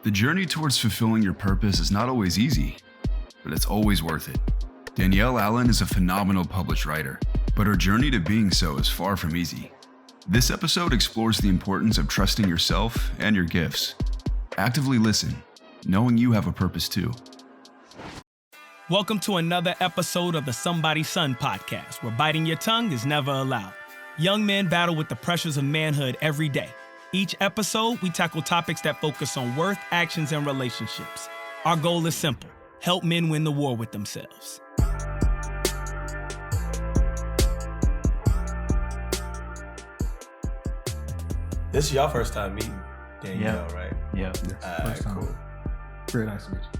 The journey towards fulfilling your purpose is not always easy, but it's always worth it. Danielle Allen is a phenomenal published writer, but her journey to being so is far from easy. This episode explores the importance of trusting yourself and your gifts. Actively listen, knowing you have a purpose too. Welcome to another episode of the Somebody's Son podcast, where biting your tongue is never allowed. Young men battle with the pressures of manhood every day. Each episode, we tackle topics that focus on worth, actions, and relationships. Our goal is simple: help men win the war with themselves. This is your first time meeting Danielle, right? Yeah. All right, cool. Very nice to meet you.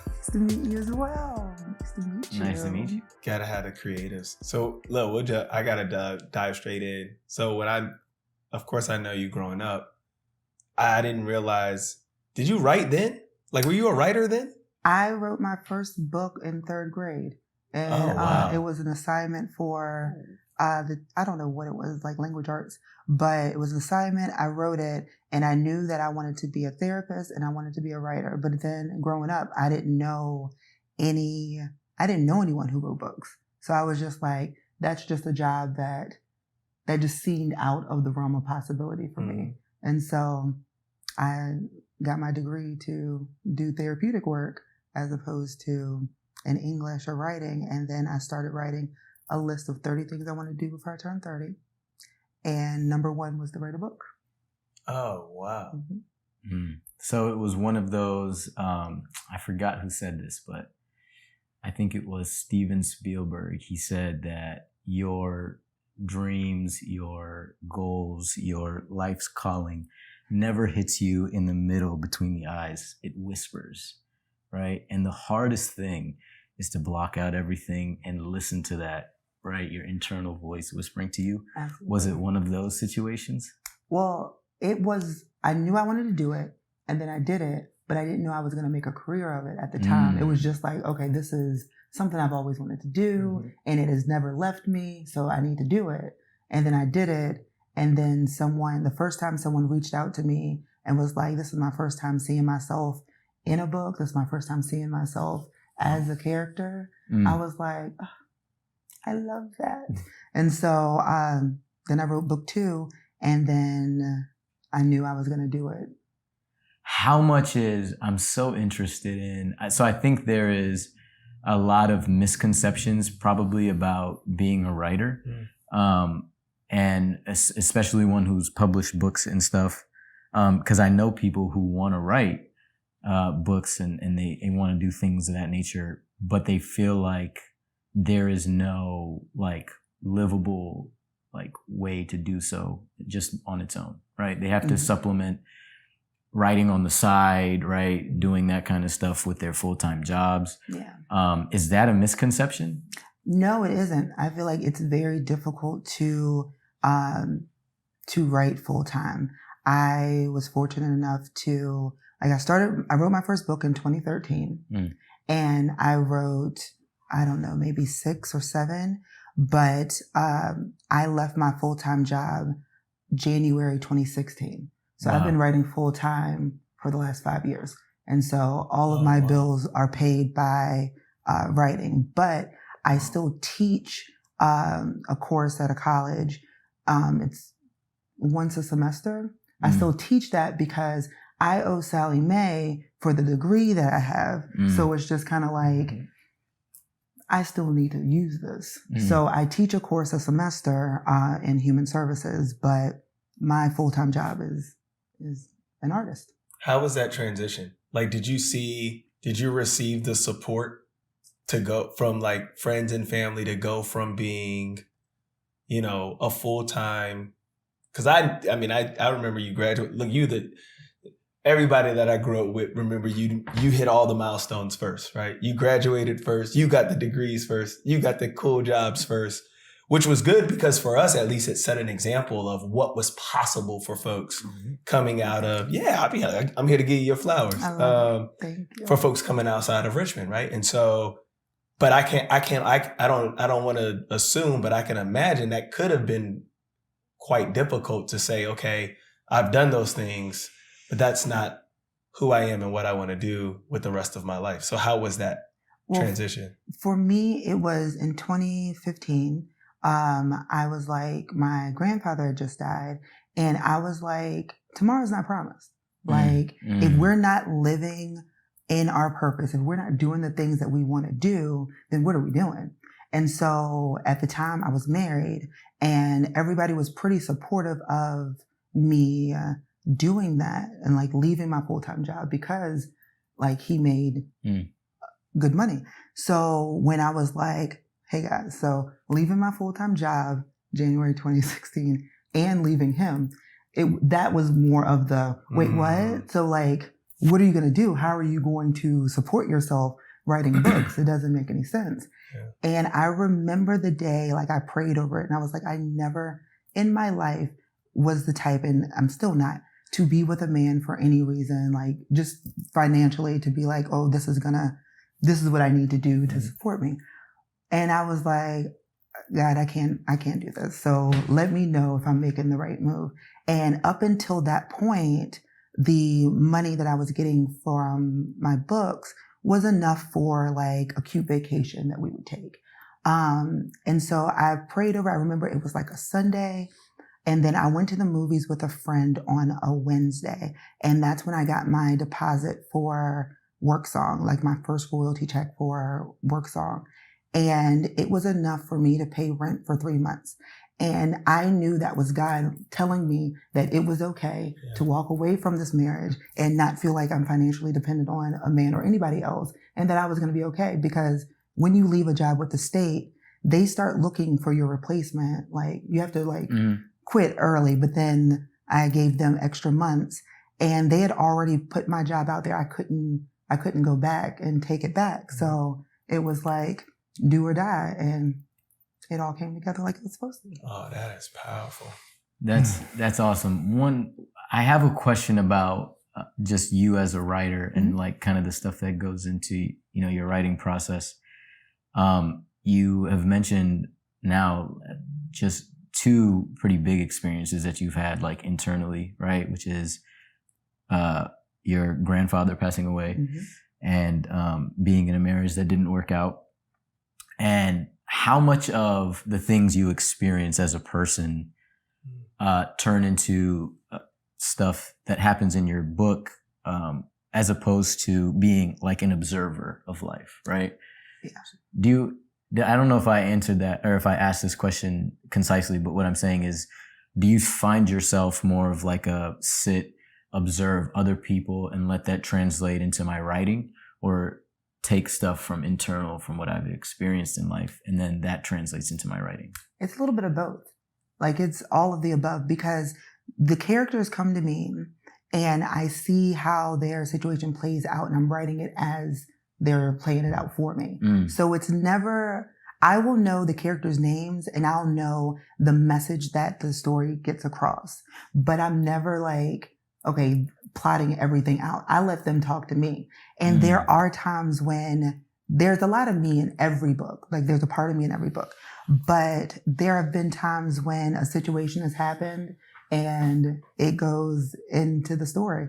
Nice to meet you as well. Nice to meet you. Nice to meet you. Gotta have the creatives. So, look, I gotta dive straight in. So of course, I know you growing up. I didn't realize. Did you write then? Like, were you a writer then? I wrote my first book in third grade, and wow. It was an assignment for I don't know what it was, like language arts, but it was an assignment. I wrote it, and I knew that I wanted to be a therapist and I wanted to be a writer. But then growing up, I didn't know anyone who wrote books. So I was just like, that's just a job that just seemed out of the realm of possibility for me. And so I got my degree to do therapeutic work as opposed to in English or writing. And then I started writing a list of 30 things I want to do before I turn 30. And number one was to write a book. Oh, wow. Mm-hmm. So it was one of those, I forgot who said this, but I think it was Steven Spielberg. He said that your dreams, your goals, your life's calling never hits you in the middle between the eyes. It whispers, right? And the hardest thing is to block out everything and listen to that, right? Your internal voice whispering to you. Absolutely. Was it one of those situations? Well, it was, I knew I wanted to do it, and then I did it, but I didn't know I was going to make a career of it at the time. It was just like, okay, this is something I've always wanted to do, and it has never left me, so I need to do it. And then I did it, and then the first time someone reached out to me and was like, this is my first time seeing myself in a book, this is my first time seeing myself as a character, I was like, oh, I love that. And so then I wrote book 2, and then I knew I was going to do it. How much I'm so interested in, so I think there is a lot of misconceptions probably about being a writer, and especially one who's published books and stuff, because I know people who want to write books and they want to do things of that nature, but they feel like there is no like livable like way to do so just on its own, right? They have to supplement writing on the side, right? Doing that kind of stuff with their full-time jobs. Yeah. Is that a misconception? No, it isn't. I feel like it's very difficult to write full-time. I was fortunate enough to, I wrote my first book in 2013, and I wrote, I don't know, maybe 6 or 7, but I left my full-time job January 2016. So I've been writing full-time for the last 5 years. And so all of my bills are paid by writing, but I still teach a course at a college. It's once a semester. I still teach that because I owe Sally Mae for the degree that I have. So it's just kind of like, I still need to use this. So I teach a course a semester in human services, but my full-time job is an artist. How was that transition? Like, did you receive the support to go from like friends and family to go from being, a full-time? Because I remember you graduate. Look, everybody that I grew up with, remember you hit all the milestones first, right? You graduated first, you got the degrees first, you got the cool jobs first, which was good because for us, at least, it set an example of what was possible for folks coming out of, I'm here to give you your flowers. Thank you. For folks coming outside of Richmond, right? And so, but I don't want to assume, but I can imagine that could have been quite difficult to say, okay, I've done those things, but that's not who I am and what I want to do with the rest of my life. So how was that transition? For me, it was in 2015. I was like, my grandfather had just died, and I was like, tomorrow's not promised. Like, if we're not living in our purpose, if we're not doing the things that we want to do, then what are we doing? And so at the time I was married, and everybody was pretty supportive of me doing that and like leaving my full-time job because like he made good money. So when I was like, hey guys, so leaving my full-time job, January 2016, and leaving him, that was more of the, wait, what? So like, what are you going to do? How are you going to support yourself writing books? It doesn't make any sense. Yeah. And I remember the day, like I prayed over it and I was like, I never in my life was the type, and I'm still not, to be with a man for any reason, like just financially to be like, oh, this is what I need to do to support me. And I was like, God, I can't do this. So let me know if I'm making the right move. And up until that point, the money that I was getting from my books was enough for like a cute vacation that we would take. And so I prayed over, I remember it was like a Sunday. And then I went to the movies with a friend on a Wednesday. And that's when I got my deposit for Work Song, like my first royalty check for Work Song. And it was enough for me to pay rent for 3 months. And I knew that was God telling me that it was okay to walk away from this marriage and not feel like I'm financially dependent on a man or anybody else, and that I was going to be okay. Because when you leave a job with the state, they start looking for your replacement. Like you have to like quit early, but then I gave them extra months and they had already put my job out there. I couldn't go back and take it back. So it was like do or die. And it all came together like it was supposed to. Oh, that is powerful. That's awesome. I have a question about just you as a writer and like kind of the stuff that goes into, your writing process. You have mentioned now just two pretty big experiences that you've had like internally, right? Which is your grandfather passing away and being in a marriage that didn't work out. And how much of the things you experience as a person turn into stuff that happens in your book as opposed to being like an observer of life, right? Yeah. I don't know if I answered that or if I asked this question concisely, but what I'm saying is, do you find yourself more of like a sit, observe other people and let that translate into my writing, or take stuff from what I've experienced in life and then that translates into my writing? It's a little bit of both. Like it's all of the above, because the characters come to me and I see how their situation plays out and I'm writing it as they're playing it out for me. So it's never, I will know the characters' names and I'll know the message that the story gets across, but I'm never like, okay, plotting everything out. I let them talk to me. And there are times when there's a lot of me in every book. Like there's a part of me in every book. But there have been times when a situation has happened and it goes into the story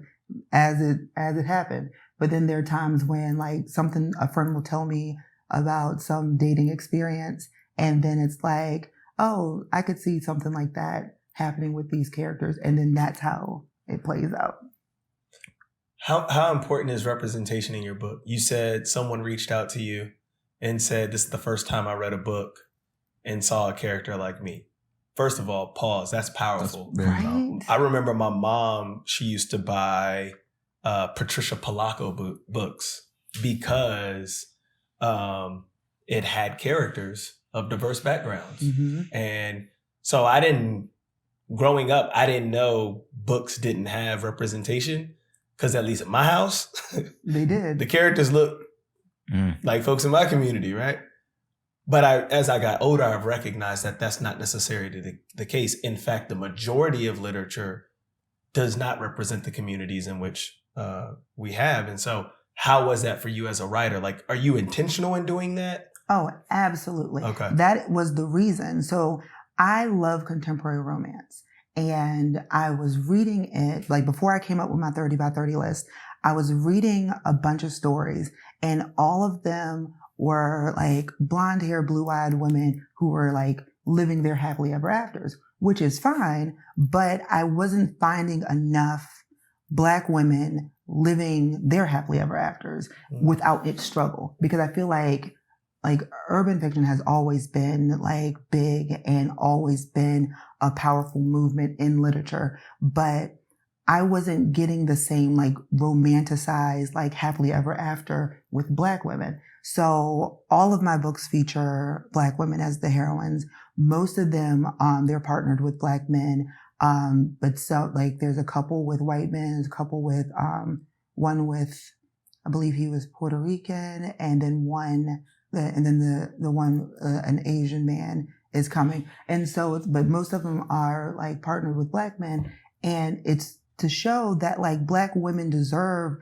as it happened. But then there are times when like a friend will tell me about some dating experience. And then it's like, oh, I could see something like that happening with these characters. And then that's how it plays out. How important is representation in your book? You said someone reached out to you and said, this is the first time I read a book and saw a character like me. First of all, pause. That's powerful. That's very powerful. I remember my mom, she used to buy Patricia Polacco books because it had characters of diverse backgrounds. And so growing up, I didn't know books didn't have representation. Because at least at my house, they did. The characters look like folks in my community, right? But as I got older, I've recognized that that's not necessarily the case. In fact, the majority of literature does not represent the communities in which we have. And so how was that for you as a writer? Like, are you intentional in doing that? Oh, absolutely. Okay. That was the reason. So I love contemporary romance. and I was reading it, like before I came up with my 30 by 30 list, I was reading a bunch of stories, and all of them were like blonde hair, blue eyed women who were like living their happily ever afters, which is fine, but I wasn't finding enough Black women living their happily ever afters without its struggle. Because I feel like urban fiction has always been like big and always been a powerful movement in literature, but I wasn't getting the same like romanticized like happily ever after with Black women. So all of my books feature Black women as the heroines. Most of them, they're partnered with Black men. But so like there's a couple with white men, there's a couple with, one with, I believe he was Puerto Rican, and then the one, an Asian man is coming. And so, but most of them are like partnered with Black men. And it's to show that like Black women deserve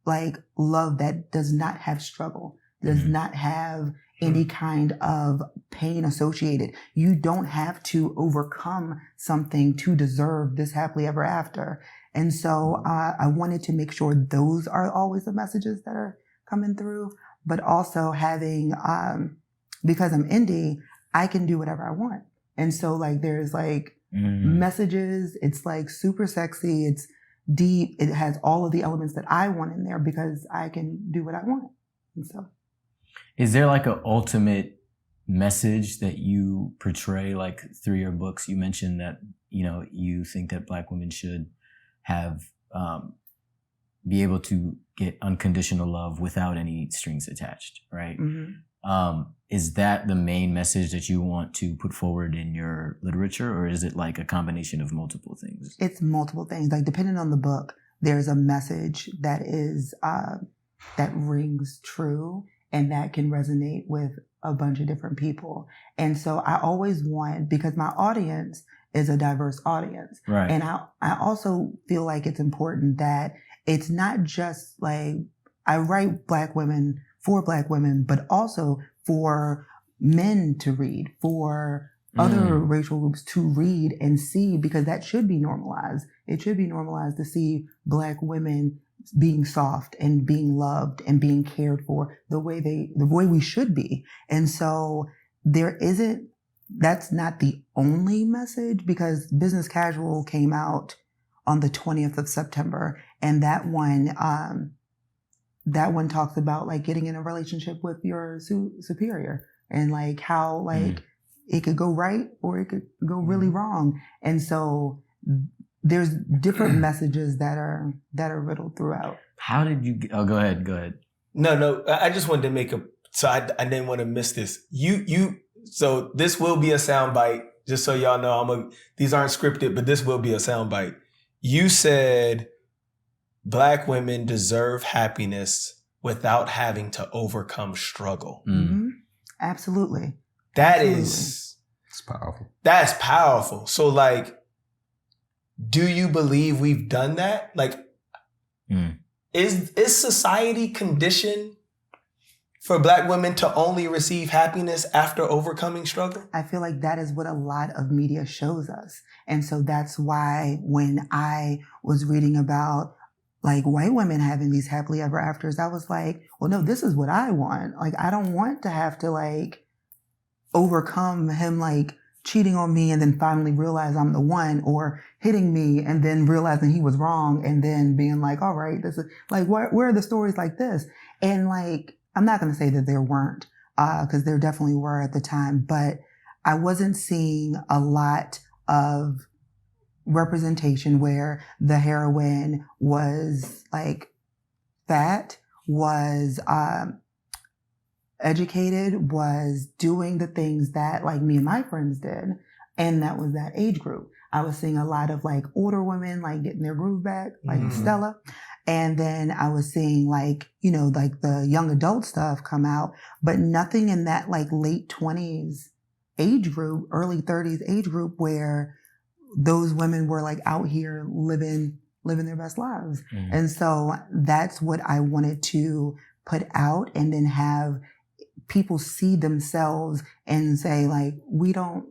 like love that does not have struggle, does not have any kind of pain associated. You don't have to overcome something to deserve this happily ever after. And so I wanted to make sure those are always the messages that are coming through, but also having, because I'm indie, I can do whatever I want. And so like there's like messages, it's like super sexy, it's deep, it has all of the elements that I want in there because I can do what I want. And so. Is there like an ultimate message that you portray like through your books? You mentioned that, you know, you think that Black women should have, be able to get unconditional love without any strings attached, right? Is that the main message that you want to put forward in your literature, or is it like a combination of multiple things? It's multiple things. Like depending on the book, there's a message that is, that rings true and that can resonate with a bunch of different people. And so I always want, because my audience is a diverse audience. Right. And I also feel like it's important that it's not just like, I write Black women for Black women, but also for men to read, for other racial groups to read and see, because that should be normalized. It should be normalized to see Black women being soft and being loved and being cared for the way we should be. And so that's not the only message, because Business Casual came out on the 20th of September. And that one talks about like getting in a relationship with your superior and like how like it could go right or it could go really wrong. And so there's different messages that are riddled throughout. How did you, go ahead. No, I just wanted to make I didn't want to miss this. So this will be a soundbite, just so y'all know, these aren't scripted, but this will be a soundbite. You said Black women deserve happiness without having to overcome struggle. Absolutely. It's powerful. That's powerful. So like, do you believe we've done that? Like, is society conditioned for Black women to only receive happiness after overcoming struggle? I feel like that is what a lot of media shows us. And so that's why when I was reading about like white women having these happily ever afters, I was like, well, no, this is what I want. Like, I don't want to have to like overcome him like cheating on me and then finally realize I'm the one, or hitting me and then realizing he was wrong and then being like, all right, this is like, where are the stories like this? And like, I'm not going to say that there weren't, because there definitely were at the time, but I wasn't seeing a lot of representation where the heroine was like fat, was educated, was doing the things that like me and my friends did. And that was that age group. I was seeing a lot of like older women like getting their groove back, like Stella. And then I was seeing like, you know, like the young adult stuff come out, but nothing in that like late 20s age group, early 30s age group where those women were like out here living their best lives. And so that's what I wanted to put out, and then have people see themselves and say like, we don't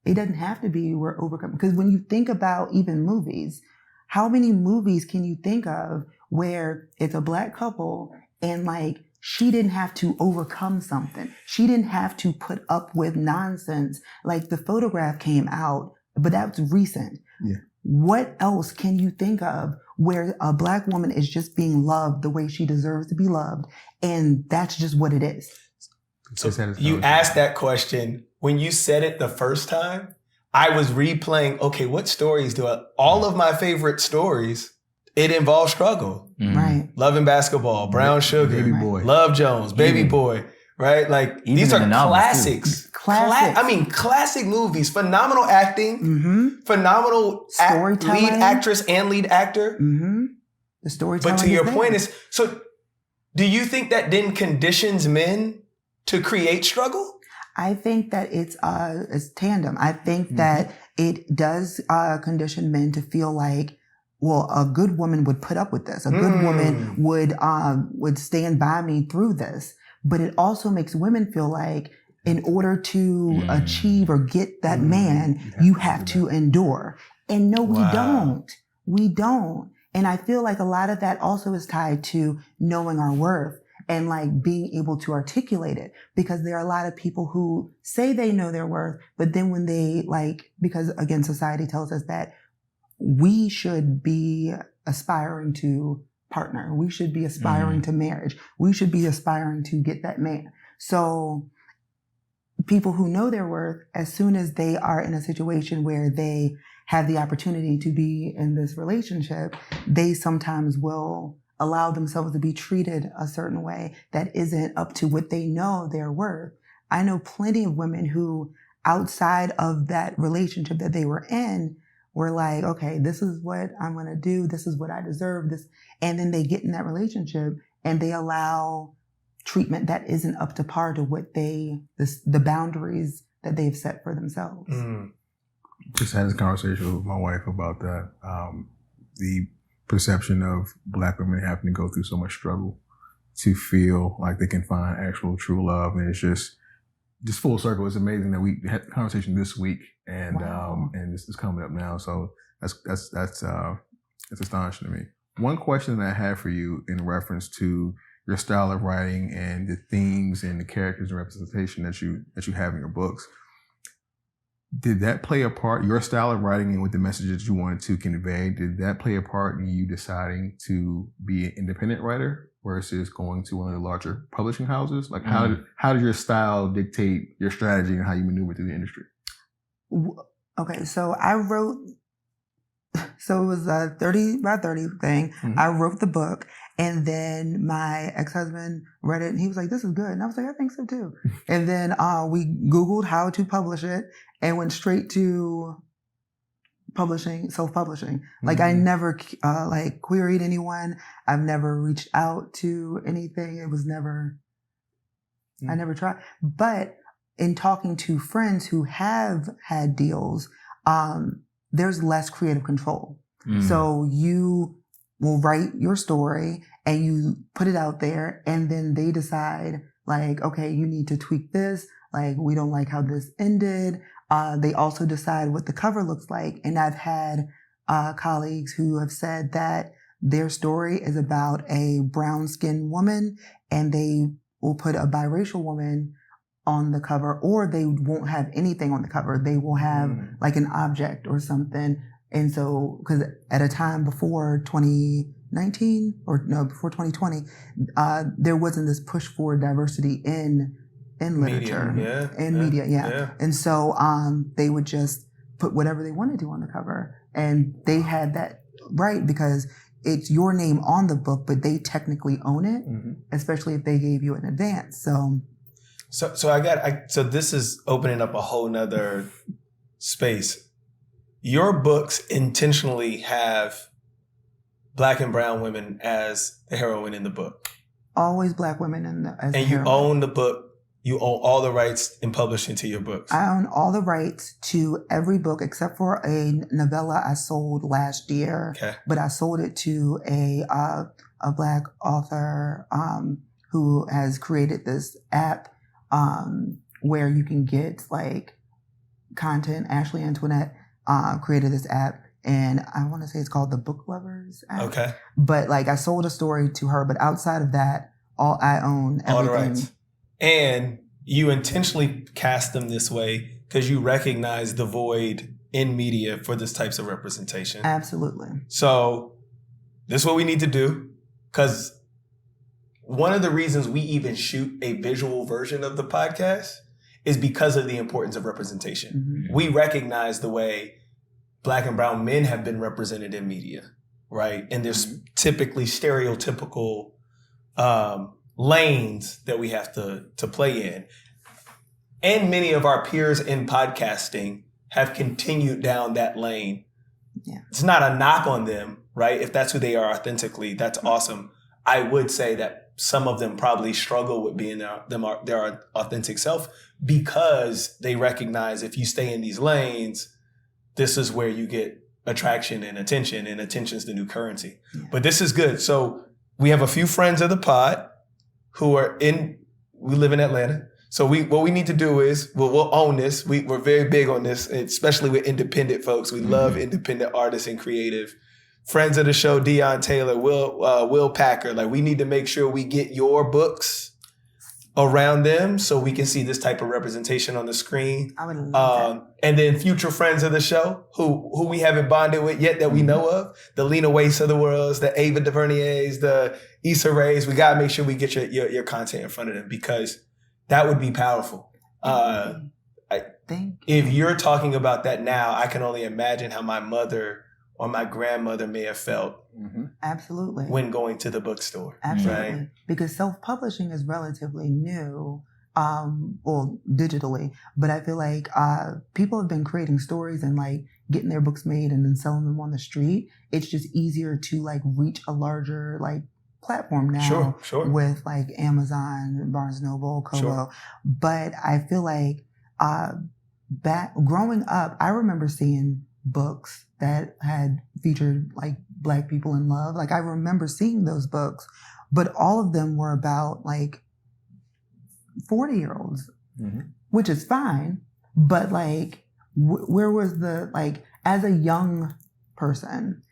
It doesn't have to be we're overcoming. Because when you think about even movies, how many movies can you think of where it's a Black couple and like she didn't have to overcome something. She didn't have to put up with nonsense. Like The Photograph came out, but that was recent. Yeah. What else can you think of where a Black woman is just being loved the way she deserves to be loved? And that's just what it is. So you asked that question. When you said it the first time, I was replaying, okay, what stories all of my favorite stories, it involves struggle. Right. Love and Basketball, Brown Sugar, Baby Boy, Love Jones, Baby Boy, right? Like these are classics. Classic movies, phenomenal acting, phenomenal storytelling, lead actress and lead actor. The storytelling. But to your point is, so do you think that then conditions men to create struggle? I think that it's tandem. I think that it does condition men to feel like, well, a good woman would put up with this. A good woman would stand by me through this. But it also makes women feel like in order to achieve or get that man, you have to endure. And no, we don't. We don't. And I feel like a lot of that also is tied to knowing our worth and like being able to articulate it, because there are a lot of people who say they know their worth, but then when they because again, society tells us that we should be aspiring to partner. We should be aspiring to marriage. We should be aspiring to get that man. So people who know their worth, as soon as they are in a situation where they have the opportunity to be in this relationship, they sometimes will allow themselves to be treated a certain way that isn't up to what they know they're worth. I know plenty of women who, outside of that relationship that they were in, were like, okay, this is what I'm going to do. This is what I deserve. This, and then they get in that relationship and they allow treatment that isn't up to par to what the boundaries that they've set for themselves. Just had this conversation with my wife about that. The perception of Black women having to go through so much struggle to feel like they can find actual true love, and it's just full circle. It's amazing that we had a conversation this week, and and this is coming up now. So that's astonishing to me. One question that I have for you in reference to your style of writing and the themes and the characters and representation that you have in your books. Did that play a part, your style of writing and with the messages you wanted to convey, did that play a part in you deciding to be an independent writer versus going to one of the larger publishing houses? Like how did your style dictate your strategy and how you maneuver through the industry? Okay, so I wrote, so it was a 30 by 30 thing. I wrote the book, and then my ex-husband read it and he was like, this is good. And I was like, I think so too. And then we Googled how to publish it and went straight to publishing, self-publishing. Like I never queried anyone. I've never reached out to anything. It was never, I never tried. But in talking to friends who have had deals, there's less creative control. So you will write your story and you put it out there, and then they decide like, okay, you need to tweak this. Like, we don't like how this ended. They also decide what the cover looks like. And I've had colleagues who have said that their story is about a brown-skinned woman and they will put a biracial woman on the cover, or they won't have anything on the cover. They will have like an object or something. And so, because at a time before 2019 before 2020, there wasn't this push for diversity in literature, media. And so, they would just put whatever they wanted to on the cover, and they had that right because it's your name on the book, but they technically own it, especially if they gave you an advance. So this is opening up a whole nother space. Your books intentionally have Black and brown women as the heroine in the book. Always Black women as the heroine. And you own the book. You own all the rights in publishing to your books. I own all the rights to every book except for a novella I sold last year. Okay. But I sold it to a Black author who has created this app where you can get like content. Ashley Antoinette created this app, and I want to say it's called the Book Lovers app. Okay. But like I sold a story to her, but outside of that, I own everything. All the rights. And you intentionally cast them this way because you recognize the void in media for this types of representation. Absolutely. So this is what we need to do, because one of the reasons we even shoot a visual version of the podcast is because of the importance of representation. Mm-hmm. We recognize the way Black and brown men have been represented in media, right? And there's typically stereotypical lanes that we have to play in. And many of our peers in podcasting have continued down that lane. Yeah. It's not a knock on them, right? If that's who they are authentically, that's awesome. I would say that some of them probably struggle with being their authentic self because they recognize if you stay in these lanes, this is where you get attraction and attention is the new currency. Yeah. But this is good. So we have a few friends of the pod who are we live in Atlanta. So what we need to do is we'll own this. We're very big on this, especially with independent folks. We love independent artists and creative. Friends of the show, Deion Taylor, Will Packer. Like, we need to make sure we get your books around them so we can see this type of representation on the screen. I would love that. And then future friends of the show who we haven't bonded with yet that we know of, the Lena Waithe of the world, the Ava DuVerniers, the Issa Raes. We got to make sure we get your content in front of them because that would be powerful. If you're talking about that now, I can only imagine how my mother or my grandmother may have felt. Absolutely. When going to the bookstore. Absolutely. Right? Because self-publishing is relatively new, digitally. But I feel like people have been creating stories and like getting their books made and then selling them on the street. It's just easier to like reach a larger like platform now. Sure. With like Amazon, Barnes & Noble, Kobo. Sure. But I feel like back growing up, I remember seeing books that had featured like Black people in love. Like I remember seeing those books, but all of them were about like 40-year-olds, which is fine. But like, where was the, as a young person,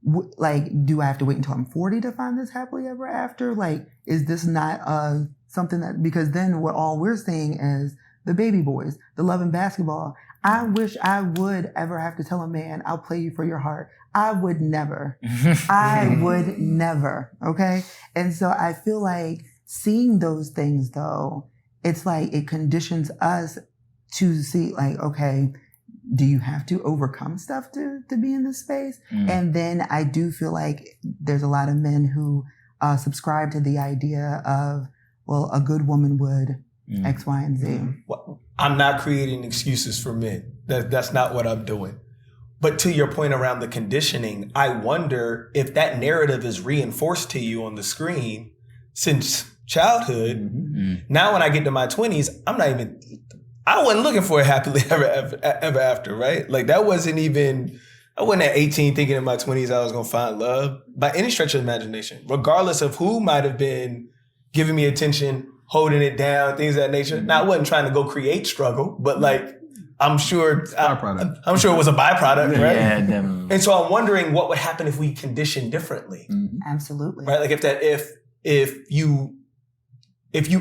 do I have to wait until I'm 40 to find this happily ever after? Like, is this not something that, because then all we're seeing is the baby boys, the love and basketball. I wish I would ever have to tell a man, I'll play you for your heart. I would never. I would never. Okay. And so I feel like seeing those things though, it's like it conditions us to see like, okay, do you have to overcome stuff to be in this space? And then I do feel like there's a lot of men who subscribe to the idea of, well, a good woman would X, Y, and Z. Well, I'm not creating excuses for men. That's not what I'm doing. But to your point around the conditioning, I wonder if that narrative is reinforced to you on the screen since childhood. Now when I get to my 20s, I wasn't looking for a happily ever after, right? Like I wasn't at 18 thinking in my 20s I was going to find love by any stretch of imagination, regardless of who might have been giving me attention, holding it down, things of that nature. Now, I wasn't trying to go create struggle, but like, I'm sure it was a byproduct, right? Yeah, definitely. And so I'm wondering what would happen if we condition differently. Absolutely. Right? Like if you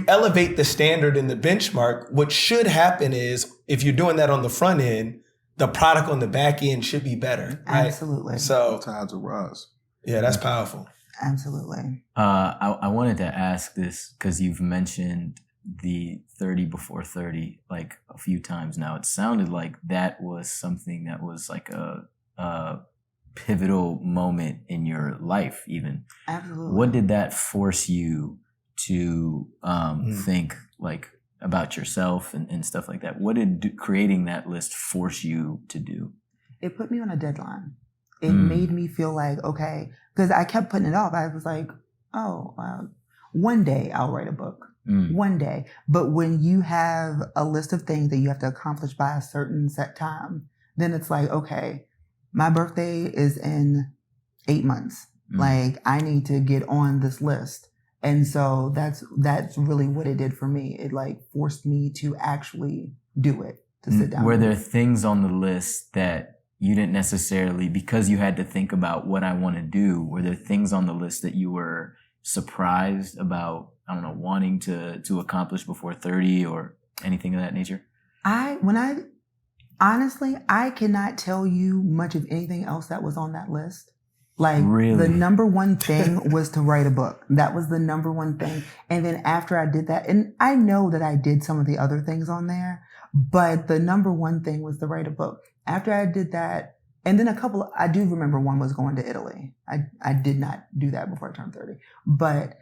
elevate the standard and the benchmark, what should happen is if you're doing that on the front end, the product on the back end should be better. Right? Absolutely. So tied to Russ. Yeah, that's powerful. Absolutely. I wanted to ask this because you've mentioned the 30 before 30 like a few times now. It sounded like that was something that was like a pivotal moment in your life even. Absolutely. What did that force you to think like about yourself and stuff like that? What did creating that list force you to do? It put me on a deadline. It made me feel like, okay, because I kept putting it off. I was like, one day I'll write a book. One day. But when you have a list of things that you have to accomplish by a certain set time, then it's like, okay, my birthday is in 8 months. Like I need to get on this list. And so that's really what it did for me. It like forced me to actually do it, to sit down. Were there things on the list that you didn't necessarily, because you had to think about what I want to do, were there things on the list that you were surprised about, I don't know, wanting to accomplish before 30 or anything of that nature? Honestly, I cannot tell you much of anything else that was on that list. Like, really? The number one thing was to write a book. That was the number one thing. And then after I did that, and I know that I did some of the other things on there, but the number one thing was to write a book. After I did that, and then I do remember one was going to Italy. I did not do that before I turned 30. But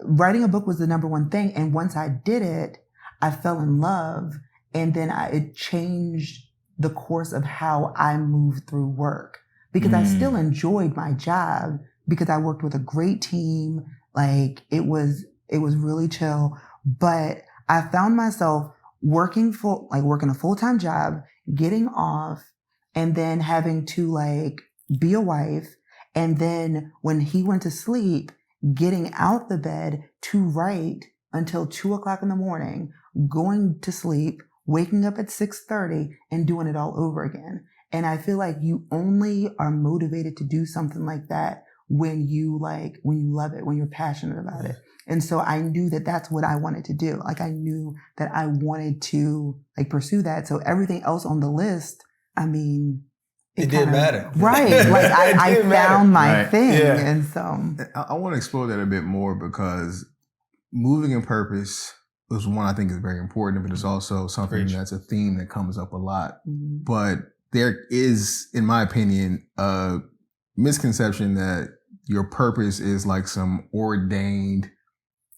writing a book was the number one thing. And once I did it, I fell in love. And then it changed the course of how I moved through work, because I still enjoyed my job because I worked with a great team. Like, it was really chill, but I found myself working a full-time job, getting off, and then having to like be a wife. And then when he went to sleep, getting out the bed to write until 2:00 in the morning, going to sleep, waking up at 6:30 and doing it all over again. And I feel like you only are motivated to do something like that when you love it, when you're passionate about it. And so I knew that that's what I wanted to do. Like, I knew that I wanted to like pursue that. So everything else on the list, I mean, it didn't matter. Right. Like, I found my thing. Yeah. And so I want to explore that a bit more, because moving in purpose is one I think is very important, but it's also something that's a theme that comes up a lot. But there is, in my opinion, a misconception that your purpose is like some ordained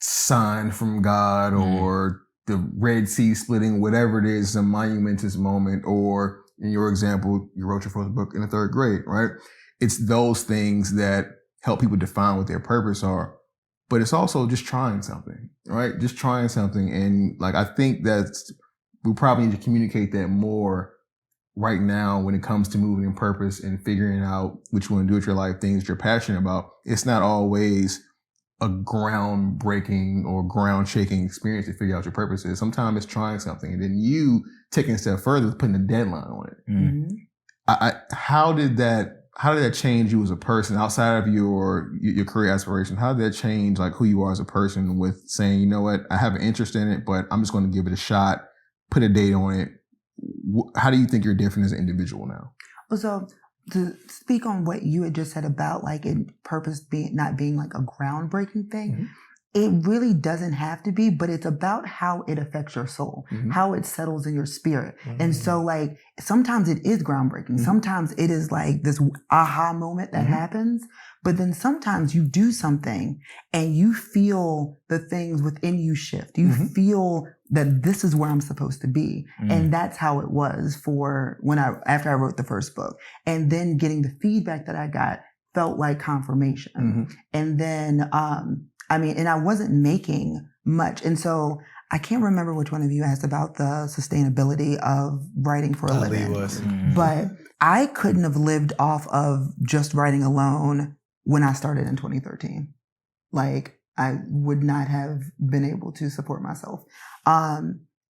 sign from God, or the Red Sea splitting, whatever it is, some monumentous moment, or in your example, you wrote your first book in the 3rd grade, right? It's those things that help people define what their purpose are. But it's also just trying something, right? Just trying something. And like, I think we probably need to communicate that more right now when it comes to moving in purpose and figuring out what you want to do with your life, things you're passionate about. It's not always a groundbreaking or ground shaking experience to figure out your purpose is. Sometimes it's trying something, and then you taking a step further, putting a deadline on it. How did that change you as a person outside of your career aspiration? How did that change like who you are as a person, with saying, you know what, I have an interest in it, but I'm just going to give it a shot, put a date on it? How do you think you're different as an individual now? So to speak on what you had just said about like purpose not being like a groundbreaking thing, it really doesn't have to be, but it's about how it affects your soul, how it settles in your spirit. And so like, sometimes it is groundbreaking. Sometimes it is like this aha moment that happens, but then sometimes you do something and you feel the things within you shift. You feel that this is where I'm supposed to be. And that's how it was for after I wrote the first book. And then getting the feedback that I got felt like confirmation. And then, and I wasn't making much. And so I can't remember which one of you asked about the sustainability of writing for a living. But I couldn't have lived off of just writing alone when I started in 2013. Like, I would not have been able to support myself.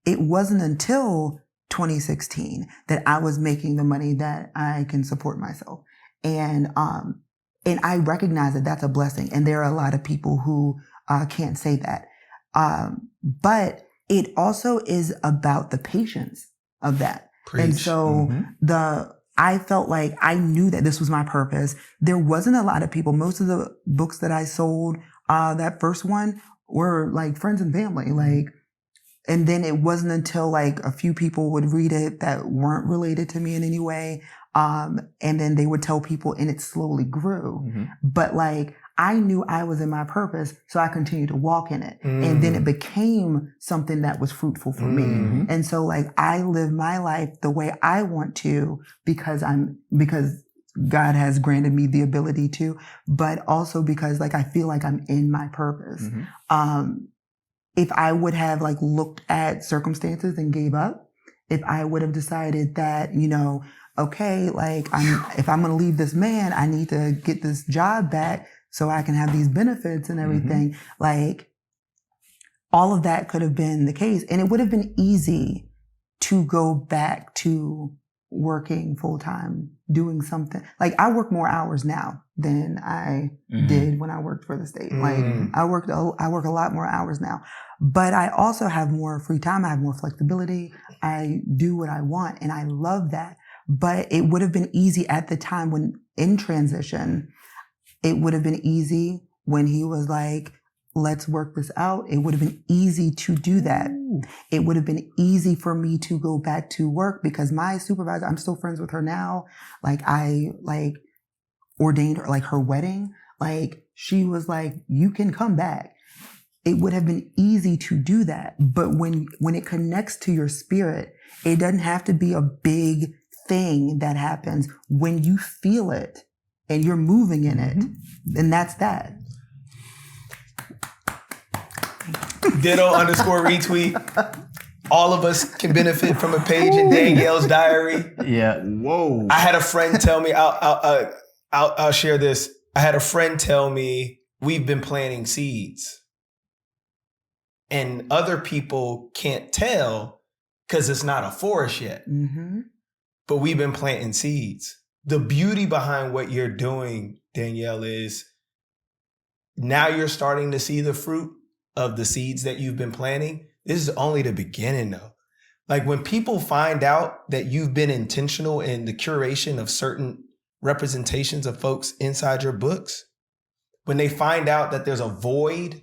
It wasn't until 2016 that I was making the money that I can support myself. And I recognize that that's a blessing. And there are a lot of people who can't say that. But it also is about the patience of that. And so I felt like I knew that this was my purpose. There wasn't a lot of people. Most of the books that I sold, that first one, were like friends and family. Like, and then it wasn't until like a few people would read it that weren't related to me in any way. And then they would tell people, and it slowly grew. But like, I knew I was in my purpose, so I continued to walk in it. And then it became something that was fruitful for me. And so like, I live my life the way I want to because God has granted me the ability to, but also because like, I feel like I'm in my purpose. If I would have like looked at circumstances and gave up, if I would have decided that, okay, like if I'm going to leave this man, I need to get this job back so I can have these benefits and everything. Like, all of that could have been the case, and it would have been easy to go back to working full time, doing something. Like I work more hours now than I did when I worked for the state. Like I work a lot more hours now, but I also have more free time. I have more flexibility. I do what I want, and I love that. But it would have been easy at the time when in transition. It would have been easy when he was like, let's work this out. It would have been easy to do that. It would have been easy for me to go back to work because my supervisor, I'm still friends with her now. Like I ordained her, like her wedding. Like she was like, you can come back. It would have been easy to do that. But when it connects to your spirit, it doesn't have to be a big thing that happens. When you feel it and you're moving in it, then that's that. Ditto_retweet. All of us can benefit from a page in Danielle's diary. Yeah. Whoa. I had a friend tell me, I'll share this. I had a friend tell me, we've been planting seeds. And other people can't tell because it's not a forest yet. But we've been planting seeds. The beauty behind what you're doing, Danielle, is now you're starting to see the fruit of the seeds that you've been planting. This is only the beginning though. Like when people find out that you've been intentional in the curation of certain representations of folks inside your books, when they find out that there's a void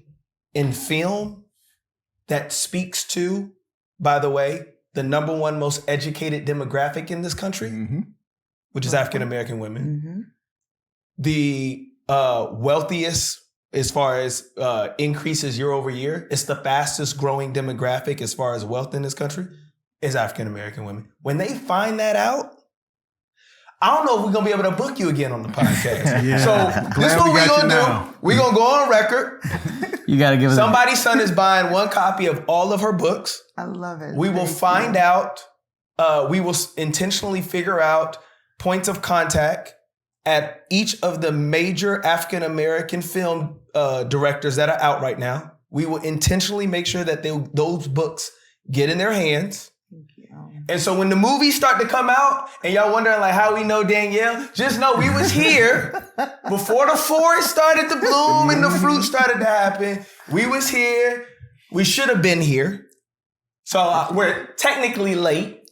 in film that speaks to, by the way, the number one most educated demographic in this country, which is African-American women, the wealthiest as far as increases year over year, it's the fastest growing demographic as far as wealth in this country, is African-American women. When they find that out, I don't know if we're going to be able to book you again on the podcast. So this is what we're going to do. We're going to go on record. You got to give us Somebody's son is buying one copy of all of her books. I love it. We will find out. We will intentionally figure out points of contact at each of the major African-American film directors that are out right now. We will intentionally make sure that those books get in their hands. And so when the movies start to come out and y'all wondering like how we know Danielle, just know we was here before the forest started to bloom and the fruit started to happen. We was here. We should have been here. So we're technically late.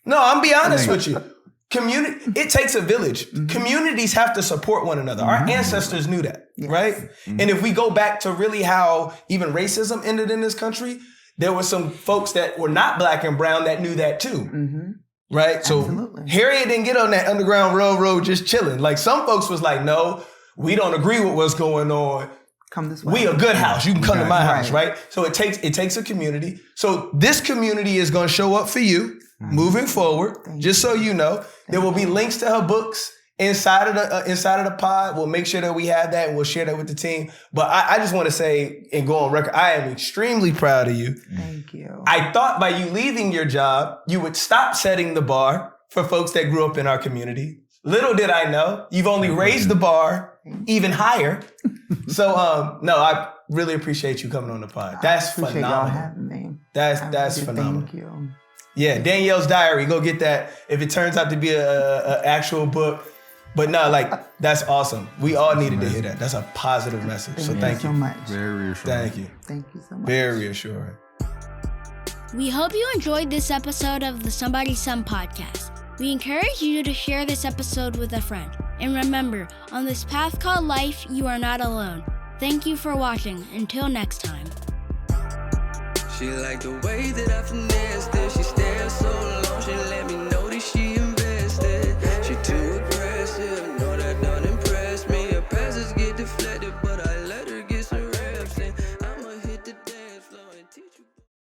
No, I'm be honest with you. It takes a village. Communities have to support one another. Our ancestors knew that, right? And if we go back to really how even racism ended in this country, there were some folks that were not black and brown that knew that too, right? So Harriet didn't get on that Underground Railroad just chilling. Like some folks was like, no, we don't agree with what's going on. Come this way. We a good house. You can come to my house, right? So it takes a community. So this community is going to show up for you moving forward. Just so you know, there will be links to her books inside of the pod. We'll make sure that we have that and we'll share that with the team. But I just want to say and go on record, I am extremely proud of you. Thank you. I thought by you leaving your job, you would stop setting the bar for folks that grew up in our community. Little did I know, you've only raised the bar even higher. So, no, I really appreciate you coming on the pod. That's phenomenal. Y'all having me. That's phenomenal. Thank you. Yeah, Danielle's diary. Go get that. If it turns out to be a actual book, but no, like that's awesome. We all needed to hear that. That's a positive message. So thank you so much. Very reassuring. Thank you. Thank you so much. Very reassuring. We hope you enjoyed this episode of the Somebody's Son podcast. We encourage you to share this episode with a friend. And remember, on this path called life, you are not alone. Thank you for watching. Until next time. She like the way that I finessed it. She stared so long, she let me know that she invested. She too aggressive, no that don't impress me. Her passes get deflected.